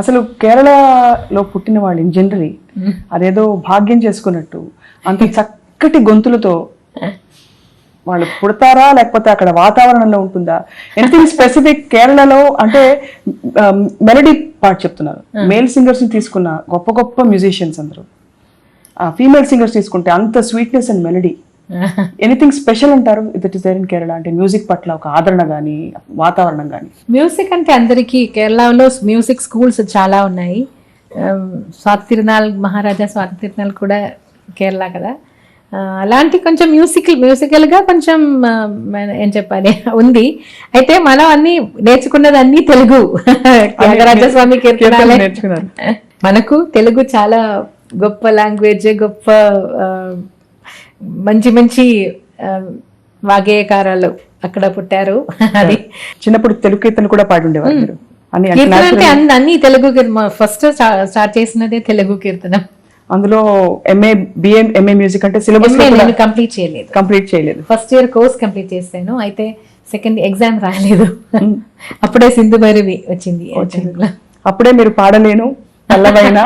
అసలు కేరళలో పుట్టిన వాళ్ళు ఇన్ జనరలీ అదేదో భాగ్యం చేసుకున్నట్టు అంత చక్కటి గొంతులతో వాళ్ళు పుడతారా లేకపోతే అక్కడ వాతావరణంలో ఉంటుందా? ఎనీథింగ్ స్పెసిఫిక్ కేరళలో అంటే మెలడీ పార్ట్ చెప్తున్నారు. మేల్ సింగర్స్ ని తీసుకున్న గొప్ప గొప్ప మ్యూజిషియన్స్ అందరూ, ఫీమేల్ సింగర్స్ తీసుకుంటే అంత sweetness and melody. Anything special అంటారు that is there in Kerala? అంటే మ్యూజిక్ పట్ల ఒక ఆదరణ కానీ వాతావరణం కానీ. మ్యూజిక్ అంటే అందరికీ కేరళలో మ్యూజిక్ స్కూల్స్ చాలా ఉన్నాయి. స్వాతి తిరునాల్, మహారాజా స్వాతి తిరునాల్ కూడా కేరళ కదా. అలాంటి కొంచెం మ్యూజికల్గా కొంచెం ఏం చెప్పాలి ఉంది. అయితే మనం అన్ని నేర్చుకున్నది అన్ని తెలుగు. త్యాగరాజస్వామి కీర్తనాలే నేర్చుకున్నారు. మనకు తెలుగు చాలా గొప్ప లాంగ్వేజ్, గొప్ప మంచి మంచి వాగ్గేయకారాలు అక్కడ పుట్టారు. అది చిన్నప్పుడు తెలుగు కీర్తన కూడా పాడి ఉండేవారు మీరు? కీర్తన అంటే అన్ని తెలుగు. ఫస్ట్ స్టార్ట్ చేసినదే తెలుగు కీర్తనం. అందులో ఎంఏ మ్యూజిక్ అంటే సిలబస్ కంప్లీట్ చేయలేదు. ఫస్ట్ ఇయర్ కోర్స్ కంప్లీట్ చేశాను. అయితే సెకండ్ ఎగ్జామ్ రాలేదు. అప్పుడే సింధు భైరవి వచ్చింది. అప్పుడే మీరు పాడలేను పల్లవైన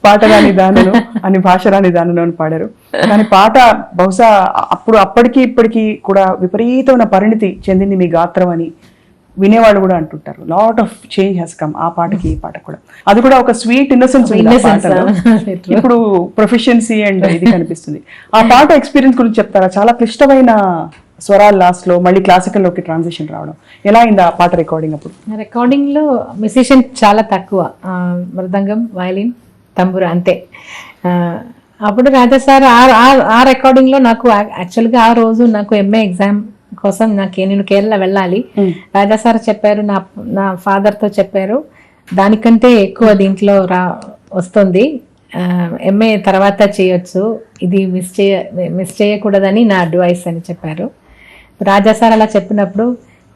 పాట రాని దానను అని భాష రాని దానను అని పాడారు. కానీ పాట బహుశా అప్పటికి ఇప్పటికీ కూడా విపరీతమైన పరిణితి చెందింది మీ గాత్రం అని వినేవాళ్ళు కూడా అంటుంటారు. Lot of change has come ఆ పాటకి ఈ పాట కూడా. అది కూడా ఒక స్వీట్ ఇన్నసెన్స్ ఇప్పుడు ప్రొఫిషియన్సీ అండ్ ఇది కనిపిస్తుంది. ఆ పాట ఎక్స్పీరియన్స్ గురించి చెప్తారా? చాలా క్లిష్టమైన స్వరాలు లాస్ట్ లో మళ్ళీ క్లాసికల్ లోకి ట్రాన్సిషన్ రావడం ఎలా అయింది ఆ పాట రికార్డింగ్ అప్పుడు? రికార్డింగ్ లో మ్యూజిషియన్ చాలా తక్కువ, మృదంగం, వయలిన్, తంబుర అంతే. అప్పుడు రాజా సార్ ఆ రికార్డింగ్ లో నాకు యాక్చువల్గా ఆ రోజు నాకు ఎంఏ ఎగ్జామ్ కోసం నేను కేరళ వెళ్ళాలి. రాజా సార్ చెప్పారు, నా ఫాదర్తో చెప్పారు, దానికంటే ఎక్కువ దీంట్లో వస్తుంది, ఎంఏ తర్వాత చేయొచ్చు, ఇది మిస్ చేయకూడదని నా అడ్వైస్ అని చెప్పారు. రాజా సార్ అలా చెప్పినప్పుడు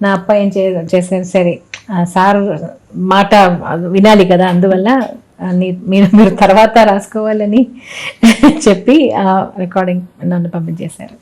నా అప్ప ఏం చేశారు, సరే సార్ మాట వినాలి కదా, అందువల్ల మీరు తర్వాత రాసుకోవాలని చెప్పి రికార్డింగ్ నన్ను పంపించేశారు.